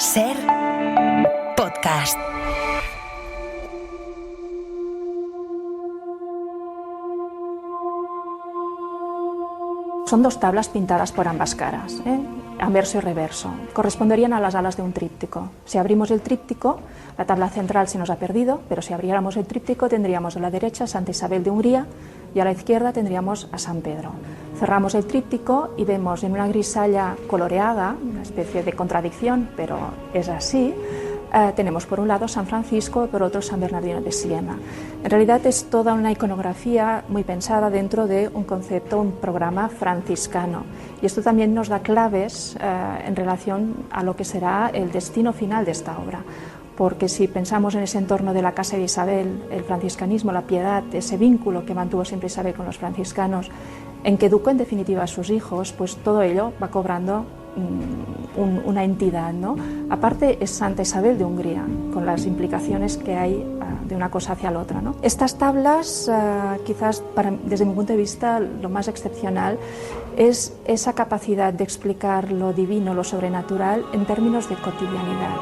Ser podcast. Son dos tablas pintadas por ambas caras, anverso y reverso. Corresponderían a las alas de un tríptico. Si abrimos el tríptico, la tabla central se nos ha perdido, pero si abriéramos el tríptico tendríamos a la derecha Santa Isabel de Hungría y a la izquierda tendríamos a San Pedro. Cerramos el tríptico y vemos en una grisalla coloreada, una especie de contradicción, pero es así. Tenemos por un lado San Francisco y por otro San Bernardino de Siena. En realidad es toda una iconografía muy pensada dentro de un concepto, un programa franciscano. Y esto también nos da claves en relación a lo que será el destino final de esta obra. Porque si pensamos en ese entorno de la casa de Isabel, el franciscanismo, la piedad, ese vínculo que mantuvo siempre Isabel con los franciscanos, en que educó en definitiva a sus hijos, pues todo ello va cobrando una entidad, ¿no? Aparte es Santa Isabel de Hungría, con las implicaciones que hay de una cosa hacia la otra, ¿no? Estas tablas, quizás desde mi punto de vista, lo más excepcional es esa capacidad de explicar lo divino, lo sobrenatural, en términos de cotidianidad.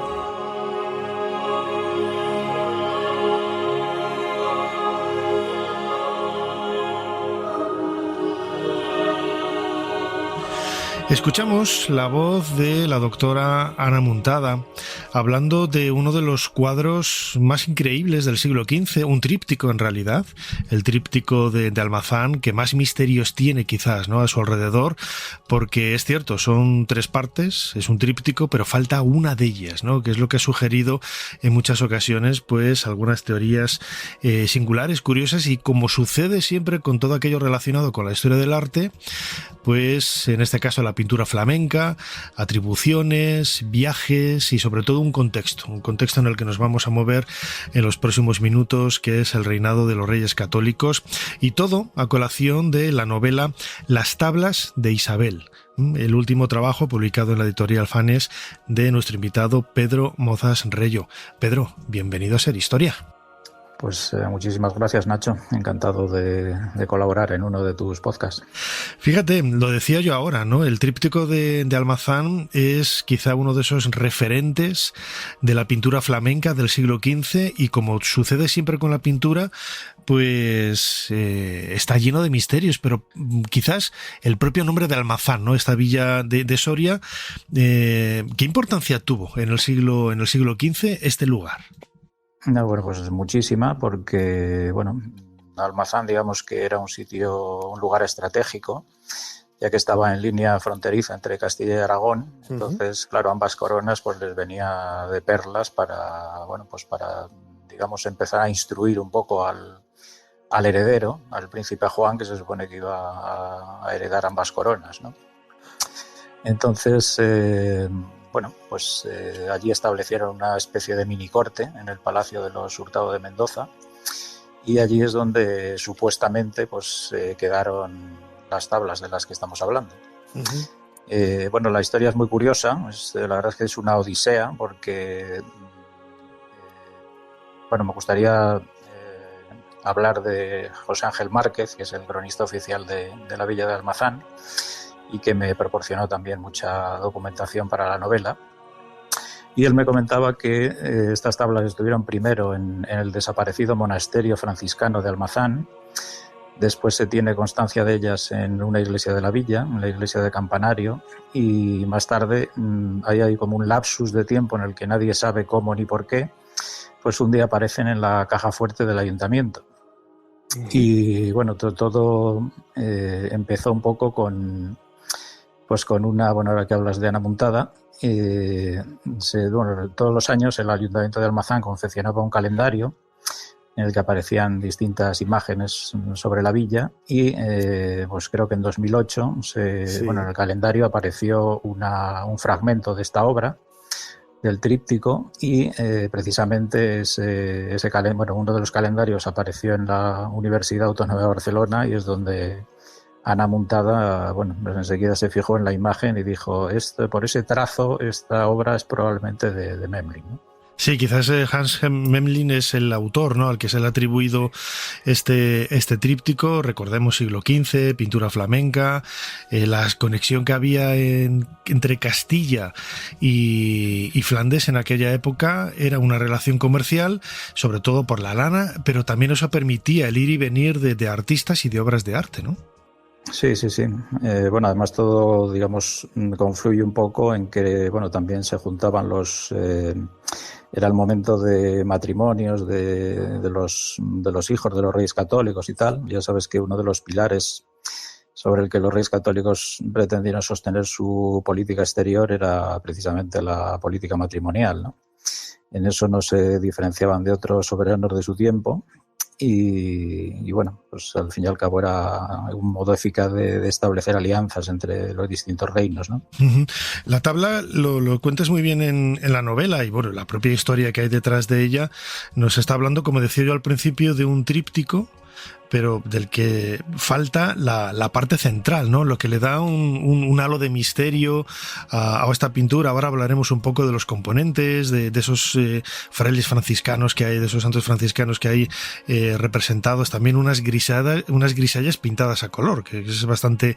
Escuchamos la voz de la doctora Ana Muntada hablando de uno de los cuadros más increíbles del siglo XV, un tríptico en realidad, el tríptico de Almazán, que más misterios tiene quizás, ¿no?, a su alrededor, porque es cierto, son 3 partes, es un tríptico, pero falta una de ellas, ¿no?, que es lo que ha sugerido en muchas ocasiones pues algunas teorías singulares, curiosas, y como sucede siempre con todo aquello relacionado con la historia del arte, pues en este caso la pintura flamenca, atribuciones, viajes y sobre todo un contexto en el que nos vamos a mover en los próximos minutos, que es el reinado de los Reyes Católicos, y todo a colación de la novela Las tablas de Isabel, el último trabajo publicado en la editorial Fanes de nuestro invitado Pedro Mozas Reyo. Pedro, bienvenido a Ser Historia. Pues muchísimas gracias, Nacho. Encantado de colaborar en uno de tus podcasts. Fíjate, lo decía yo ahora, ¿no? El tríptico de Almazán es quizá uno de esos referentes de la pintura flamenca del siglo XV, y como sucede siempre con la pintura, pues está lleno de misterios, pero quizás el propio nombre de Almazán, ¿no?, esta villa de Soria, ¿qué importancia tuvo en el siglo XV este lugar? No, bueno, pues es muchísima, porque, bueno, Almazán, digamos que era un lugar estratégico, ya que estaba en línea fronteriza entre Castilla y Aragón. Entonces, claro, ambas coronas pues les venía de perlas para, bueno, pues para, digamos, empezar a instruir un poco al heredero, al príncipe Juan, que se supone que iba a heredar ambas coronas, ¿no? Entonces, bueno, pues allí establecieron una especie de mini corte en el Palacio de los Hurtado de Mendoza, y allí es donde supuestamente pues quedaron las tablas de las que estamos hablando. Bueno, la historia es muy curiosa, la verdad es que es una odisea, porque bueno, me gustaría hablar de José Ángel Márquez, que es el cronista oficial de la villa de Almazán, y que me proporcionó también mucha documentación para la novela. Y él me comentaba que estas tablas estuvieron primero en el desaparecido monasterio franciscano de Almazán. Después se tiene constancia de ellas en una iglesia de la villa, en la iglesia de Campanario, y más tarde hay como un lapsus de tiempo en el que nadie sabe cómo ni por qué, pues un día aparecen en la caja fuerte del ayuntamiento. Y bueno, todo empezó un poco con una, bueno, ahora que hablas de Ana Muntada, bueno, todos los años el Ayuntamiento de Almazán confeccionaba un calendario en el que aparecían distintas imágenes sobre la villa, y pues creo que en 2008 bueno, en el calendario apareció un fragmento de esta obra, del tríptico, y precisamente bueno, uno de los calendarios apareció en la Universidad Autónoma de Barcelona, y es donde Ana Muntada, bueno, pues enseguida se fijó en la imagen y dijo, por ese trazo, esta obra es probablemente de Memling, ¿no? Sí, quizás Hans Memling es el autor, ¿no?, al que se le ha atribuido este tríptico. Recordemos siglo XV, pintura flamenca, la conexión que había entre Castilla y Flandes en aquella época era una relación comercial, sobre todo por la lana, pero también eso permitía el ir y venir de artistas y de obras de arte, ¿no? Sí. Bueno, además todo, digamos, confluye un poco en que, bueno, también se juntaban era el momento de matrimonios de los hijos de los reyes católicos y tal. Ya sabes que uno de los pilares sobre el que los reyes católicos pretendían sostener su política exterior era precisamente la política matrimonial, ¿no? En eso no se diferenciaban de otros soberanos de su tiempo. Y bueno, pues al fin y al cabo era un modo eficaz de establecer alianzas entre los distintos reinos, ¿no? La tabla lo cuentas muy bien en la novela, y bueno, la propia historia que hay detrás de ella nos está hablando, como decía yo al principio, de un tríptico, pero del que falta la parte central, ¿no? Lo que le da un halo de misterio a esta pintura. Ahora hablaremos un poco de los componentes, de esos frailes franciscanos que hay, de esos santos franciscanos que hay representados, también unas grisallas pintadas a color, que es bastante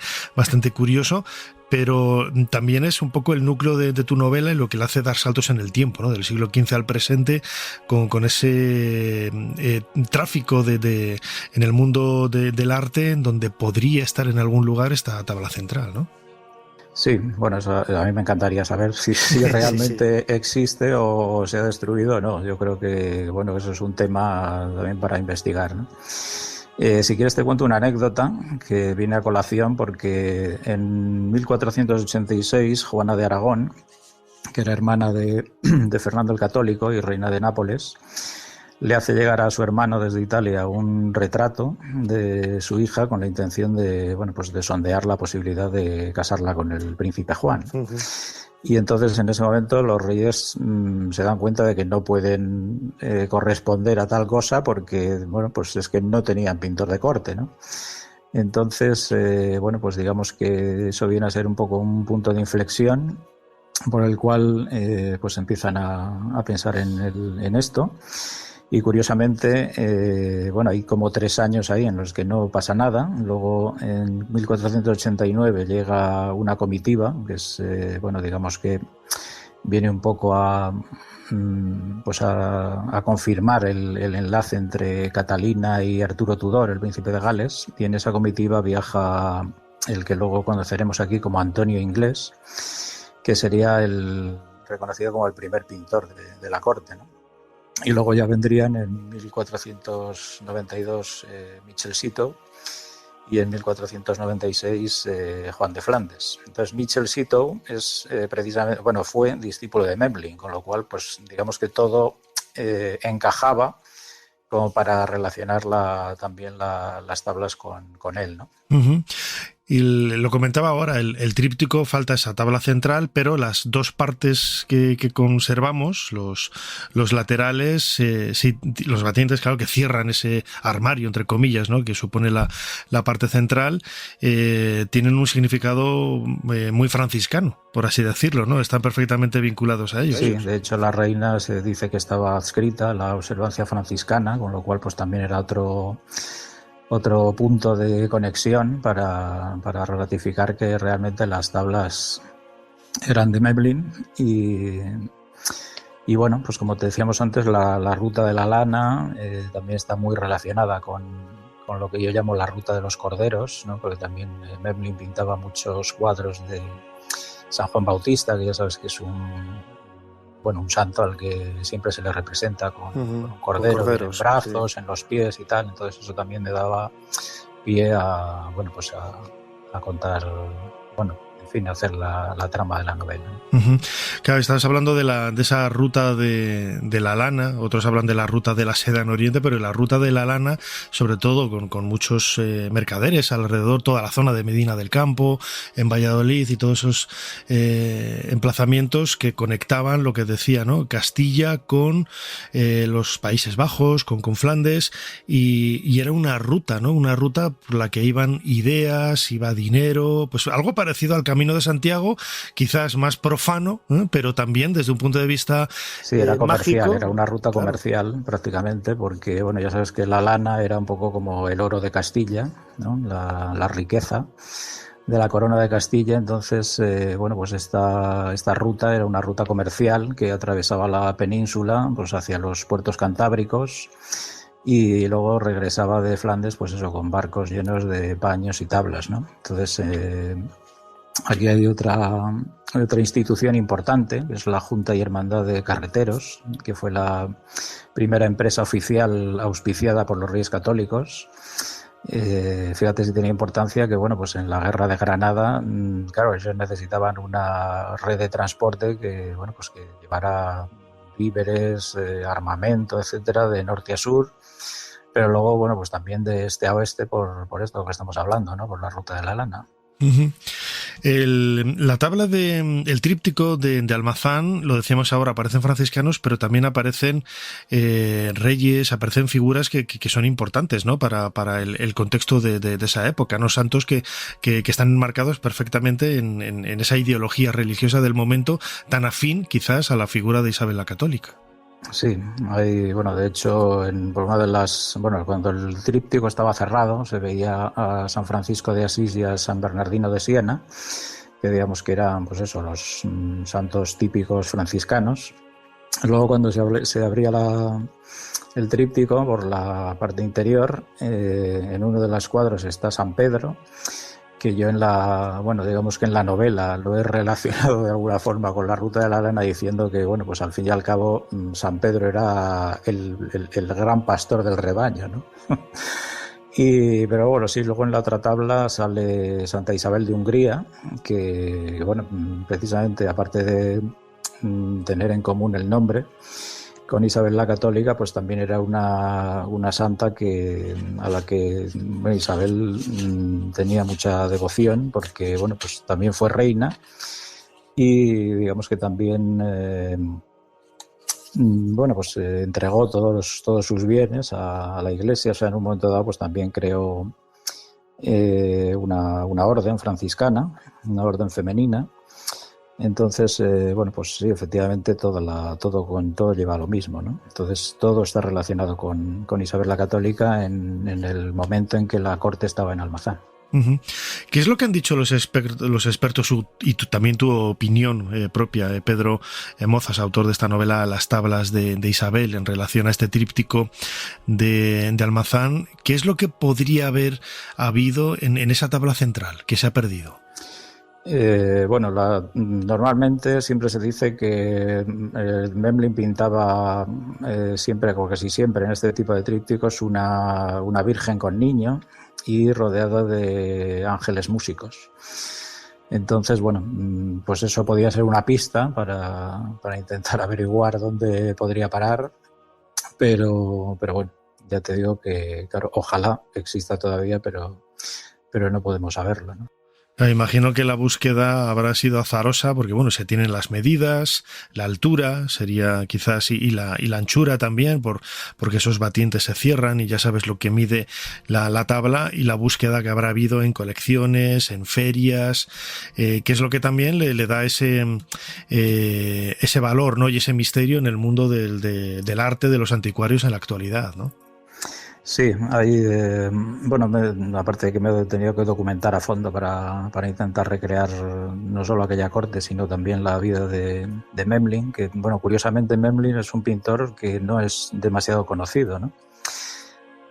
curioso. Pero también es un poco el núcleo de tu novela y lo que le hace dar saltos en el tiempo, ¿no?, del siglo XV al presente, con ese tráfico en el mundo del arte, en donde podría estar en algún lugar esta tabla central, ¿no? Sí, bueno, eso a mí me encantaría saber si realmente existe o se ha destruido o no. Yo creo que, bueno, eso es un tema también para investigar, ¿no? Si quieres te cuento una anécdota que viene a colación porque en 1486 Juana de Aragón, que era hermana de Fernando el Católico y reina de Nápoles, le hace llegar a su hermano desde Italia un retrato de su hija con la intención de, bueno, pues de sondear la posibilidad de casarla con el príncipe Juan. Y entonces en ese momento los reyes se dan cuenta de que no pueden corresponder a tal cosa porque, bueno, pues es que no tenían pintor de corte, ¿no? Entonces, bueno, pues digamos que eso viene a ser un poco un punto de inflexión por el cual pues empiezan a pensar en esto. Y curiosamente, bueno, hay como 3 años ahí en los que no pasa nada. Luego, en 1489 llega una comitiva, que es, bueno, digamos que viene un poco a confirmar el enlace entre Catalina y Arturo Tudor, el príncipe de Gales. Y en esa comitiva viaja el que luego conoceremos aquí como Antonio Inglés, que sería el reconocido como el primer pintor de la corte, ¿no? Y luego ya vendrían en 1492 Michel Citeaux y en 1496 Juan de Flandes. Entonces Michel Citeaux es precisamente, bueno, fue discípulo de Memling, con lo cual, pues digamos que todo encajaba como para relacionar también las tablas con él, ¿no? Uh-huh. Y lo comentaba ahora, el tríptico, falta esa tabla central, pero las dos partes que conservamos, los laterales, sí, los batientes, claro, que cierran ese armario, entre comillas, ¿no?, que supone la parte central, tienen un significado muy franciscano, por así decirlo, ¿no? Están perfectamente vinculados a ellos. Sí, de hecho la reina se dice que estaba adscrita a la observancia franciscana, con lo cual pues también era otro punto de conexión para ratificar que realmente las tablas eran de Memling. Y bueno, pues como te decíamos antes, la ruta de la lana también está muy relacionada con lo que yo llamo la ruta de los corderos, ¿no? Porque también Memling pintaba muchos cuadros de San Juan Bautista, que ya sabes que es un santo al que siempre se le representa con un cordero en los brazos, sí, en los pies y tal. Entonces eso también me daba pie a contar, bueno, en fin, a hacer la trama de la novela. Uh-huh. Claro, estabas hablando de esa ruta de la lana, otros hablan de la ruta de la seda en Oriente, pero la ruta de la lana, sobre todo con muchos mercaderes alrededor, toda la zona de Medina del Campo, en Valladolid y todos esos emplazamientos que conectaban lo que decía, ¿no?, Castilla con los Países Bajos, con Flandes, y era una ruta, ¿no?, una ruta por la que iban ideas, iba dinero, pues algo parecido al camino Camino de Santiago, quizás más profano, pero también desde un punto de vista sí, era comercial, mágico. era una ruta Claro. comercial prácticamente, porque bueno, ya sabes que la lana era un poco como el oro de Castilla, ¿no? La riqueza de la corona de Castilla. Entonces, bueno, pues esta ruta era una ruta comercial que atravesaba la península, pues hacia los puertos cantábricos, y luego regresaba de Flandes, pues eso, con barcos llenos de paños y tablas, ¿no? Entonces, aquí hay otra institución importante, que es la Junta y Hermandad de Carreteros, que fue la primera empresa oficial auspiciada por los Reyes Católicos. Fíjate si tenía importancia que, bueno, pues en la Guerra de Granada, claro, ellos necesitaban una red de transporte que, bueno, pues que llevara víveres, armamento, etcétera, de norte a sur, pero luego, bueno, pues también de este a oeste por esto que estamos hablando, ¿no? Por la ruta de la lana. Uh-huh. La tabla el tríptico de Almazán, lo decíamos ahora, aparecen franciscanos, pero también aparecen reyes, aparecen figuras que son importantes, ¿no? Para el contexto de esa época, ¿no? Santos que están enmarcados perfectamente en esa ideología religiosa del momento, tan afín quizás a la figura de Isabel la Católica. Sí, hay, bueno, de hecho, por una de las, bueno, cuando el tríptico estaba cerrado, se veía a San Francisco de Asís y a San Bernardino de Siena, que digamos que eran, pues eso, los santos típicos franciscanos. Luego, cuando se abría el tríptico por la parte interior, en uno de los cuadros está San Pedro, que yo digamos que en la novela lo he relacionado de alguna forma con la ruta de la lana, diciendo que, bueno, pues al fin y al cabo San Pedro era el gran pastor del rebaño, ¿no? Pero bueno, sí, luego en la otra tabla sale Santa Isabel de Hungría, que, bueno, precisamente aparte de tener en común el nombre con Isabel la Católica, pues también era una santa a la que, bueno, Isabel tenía mucha devoción, porque, bueno, pues también fue reina y digamos que también bueno, pues entregó todos sus bienes a la Iglesia. O sea, en un momento dado pues también creó una orden franciscana, una orden femenina. Entonces, bueno, pues sí, efectivamente todo lleva a lo mismo, ¿no? Entonces todo está relacionado con Isabel la Católica en el momento en que la corte estaba en Almazán. Uh-huh. ¿Qué es lo que han dicho los expertos y también tu opinión propia, Pedro Mozas, autor de esta novela Las tablas de Isabel, en relación a este tríptico de Almazán? ¿Qué es lo que podría haber habido en esa tabla central que se ha perdido? Bueno, normalmente siempre se dice que Memling pintaba siempre, o casi siempre, en este tipo de trípticos una virgen con niño y rodeado de ángeles músicos. Entonces, bueno, pues eso podía ser una pista para intentar averiguar dónde podría parar, pero bueno, ya te digo que, claro, ojalá exista todavía, pero no podemos saberlo, ¿no? Imagino que la búsqueda habrá sido azarosa porque, bueno, se tienen las medidas, la altura sería quizás y la anchura también, porque esos batientes se cierran y ya sabes lo que mide la tabla, y la búsqueda que habrá habido en colecciones, en ferias, que es lo que también le da ese valor, ¿no? Y ese misterio en el mundo del arte de los anticuarios en la actualidad, ¿no? Sí, ahí, bueno, aparte de que me he tenido que documentar a fondo para intentar recrear no solo aquella corte, sino también la vida de Memling, que, bueno, curiosamente Memling es un pintor que no es demasiado conocido, ¿no?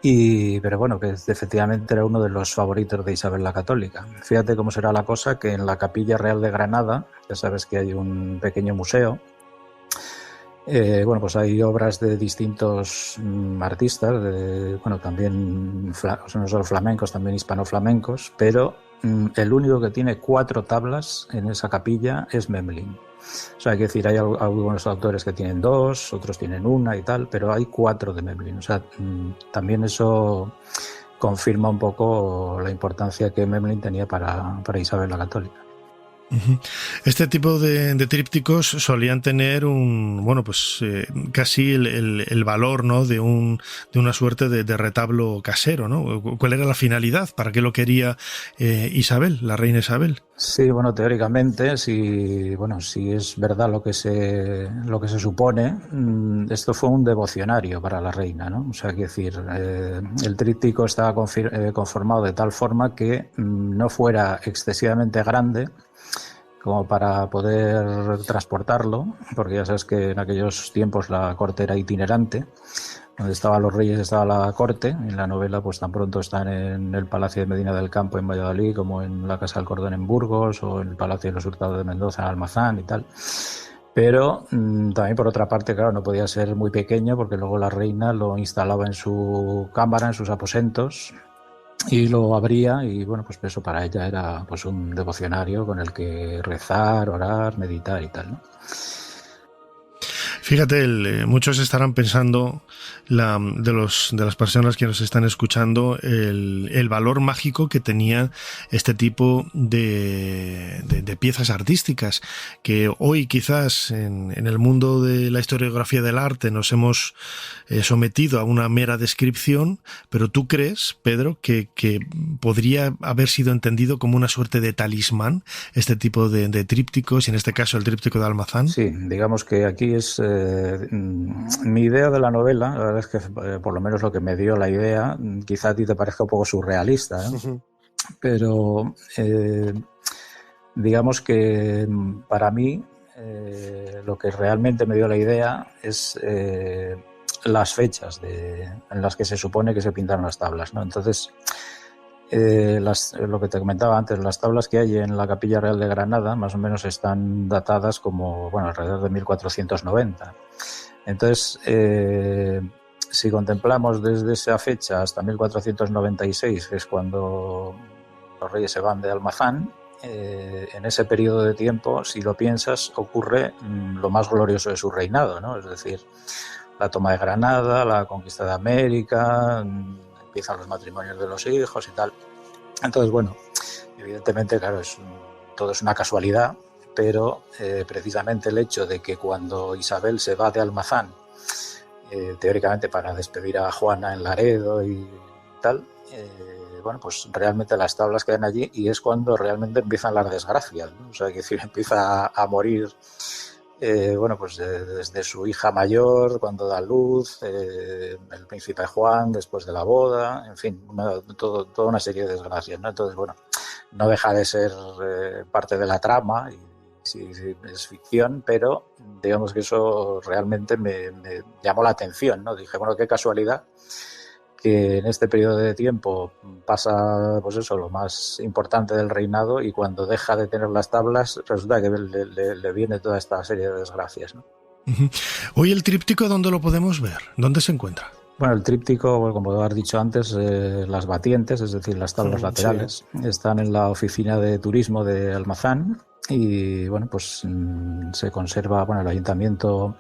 Pero bueno, que efectivamente era uno de los favoritos de Isabel la Católica. Fíjate cómo será la cosa, que en la Capilla Real de Granada, ya sabes que hay un pequeño museo. Bueno, pues hay obras de distintos artistas, bueno, también no solo flamencos, también hispano-flamencos, pero el único que tiene 4 tablas en esa capilla es Memling. O sea, hay que decir, hay algunos autores que tienen 2, otros tienen 1 y tal, pero hay 4 de Memling. O sea, también eso confirma un poco la importancia que Memling tenía para Isabel la Católica. Este tipo de trípticos solían tener casi el valor, ¿no?, de una suerte de retablo casero, ¿no? ¿Cuál era la finalidad? ¿Para qué lo quería Isabel, la reina Isabel? Sí, bueno, teóricamente, si es verdad lo que se supone, esto fue un devocionario para la reina, ¿no? O sea, quiero decir, el tríptico estaba conformado de tal forma que no fuera excesivamente grande como para poder transportarlo, porque ya sabes que en aquellos tiempos la corte era itinerante. Donde estaban los reyes estaba la corte. En la novela, pues tan pronto están en el Palacio de Medina del Campo en Valladolid, como en la Casa del Cordón en Burgos, o en el Palacio de los Hurtados de Mendoza en Almazán y tal. Pero también, por otra parte, claro, no podía ser muy pequeño, porque luego la reina lo instalaba en su cámara, en sus aposentos, y lo abría, y bueno, pues eso para ella era pues un devocionario con el que rezar, orar, meditar y tal, ¿no? Fíjate, muchos estarán pensando, de las personas que nos están escuchando, el valor mágico que tenía este tipo de piezas artísticas, que hoy quizás en el mundo de la historiografía del arte nos hemos sometido a una mera descripción, pero ¿tú crees, Pedro, que podría haber sido entendido como una suerte de talismán este tipo de trípticos, y en este caso el tríptico de Almazán? Sí, digamos que aquí es mi idea de la novela. La verdad es que por lo menos lo que me dio la idea, quizá a ti te parezca un poco surrealista, ¿eh? Uh-huh. Pero digamos que para mí lo que realmente me dio la idea es las fechas en las que se supone que se pintaron las tablas, ¿no? Entonces, lo que te comentaba antes, las tablas que hay en la Capilla Real de Granada más o menos están datadas como, alrededor de 1490. Entonces, si contemplamos desde esa fecha hasta 1496, que es cuando los reyes se van de Almazán, en ese periodo de tiempo, si lo piensas, ocurre lo más glorioso de su reinado, ¿no? Es decir, la toma de Granada, la conquista de América, empiezan los matrimonios de los hijos y tal. Entonces, bueno, evidentemente, claro, todo es una casualidad, pero precisamente el hecho de que cuando Isabel se va de Almazán, teóricamente para despedir a Juana en Laredo y tal, pues realmente las tablas quedan allí, y es cuando realmente empiezan las desgracias, ¿no? O sea, que decir, empieza a morir desde su hija mayor, cuando da luz, el príncipe Juan después de la boda, en fin, toda una serie de desgracias, ¿no? Entonces, bueno, no deja de ser parte de la trama, y sí, es ficción, pero digamos que eso realmente me llamó la atención, ¿no? Dije, bueno, qué casualidad que en este periodo de tiempo pasa, pues eso, lo más importante del reinado, y cuando deja de tener las tablas resulta que le viene toda esta serie de desgracias, ¿no? Uh-huh. Hoy el tríptico, ¿dónde lo podemos ver? ¿Dónde se encuentra? Bueno, el tríptico, como has dicho antes, las batientes, es decir, las tablas laterales, están en la oficina de turismo de Almazán, y bueno, pues se conserva, el ayuntamiento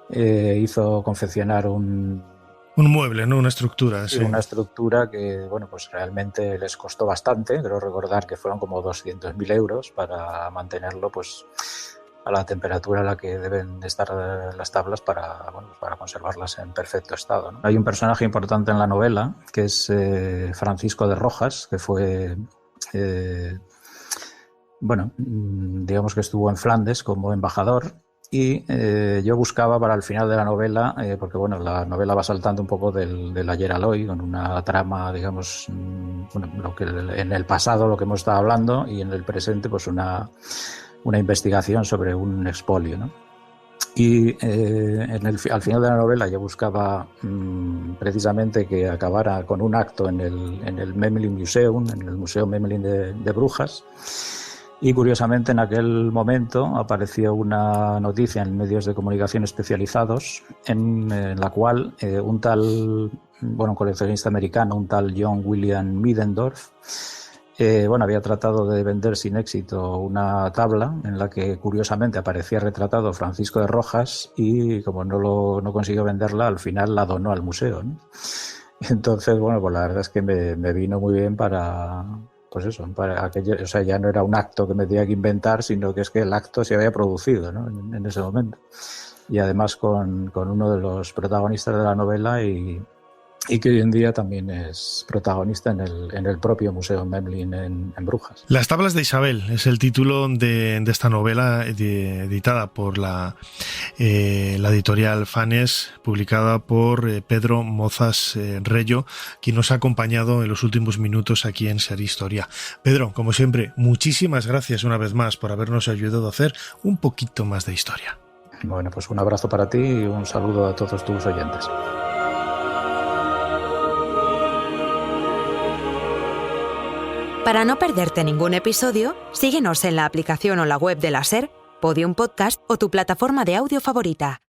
hizo confeccionar un mueble, ¿no? Una estructura, sí. Una estructura que, pues realmente les costó bastante. Creo recordar que fueron como 200.000 euros para mantenerlo, pues, a la temperatura a la que deben estar las tablas para conservarlas en perfecto estado, ¿no? Hay un personaje importante en la novela, que es Francisco de Rojas, que fue, digamos que estuvo en Flandes como embajador. Y yo buscaba para el final de la novela, porque la novela va saltando un poco del ayer al hoy, con una trama, digamos, lo que en el pasado lo que hemos estado hablando, y en el presente pues una investigación sobre un expolio, ¿no? Y al final de la novela yo buscaba precisamente que acabara con un acto en el Memling Museum, en el Museo Memling de Brujas. Y curiosamente en aquel momento apareció una noticia en medios de comunicación especializados en la cual un tal, un coleccionista americano, un tal John William Middendorf, había tratado de vender sin éxito una tabla en la que curiosamente aparecía retratado Francisco de Rojas, y como no consiguió venderla, al final la donó al museo, ¿no? Entonces, pues la verdad es que me vino muy bien para pues eso, para aquello, o sea, ya no era un acto que me tenía que inventar, sino que es que el acto se había producido, ¿no? en ese momento. Y además con uno de los protagonistas de la novela y que hoy en día también es protagonista en el propio Museo Memling en Brujas. Las tablas de Isabel es el título de esta novela editada por la editorial Fanes, publicada por Pedro Mozas Reyo, quien nos ha acompañado en los últimos minutos aquí en Ser Historia. Pedro, como siempre, muchísimas gracias una vez más por habernos ayudado a hacer un poquito más de historia. Bueno, pues un abrazo para ti y un saludo a todos tus oyentes. Para no perderte ningún episodio, síguenos en la aplicación o la web de la SER, Podium Podcast o tu plataforma de audio favorita.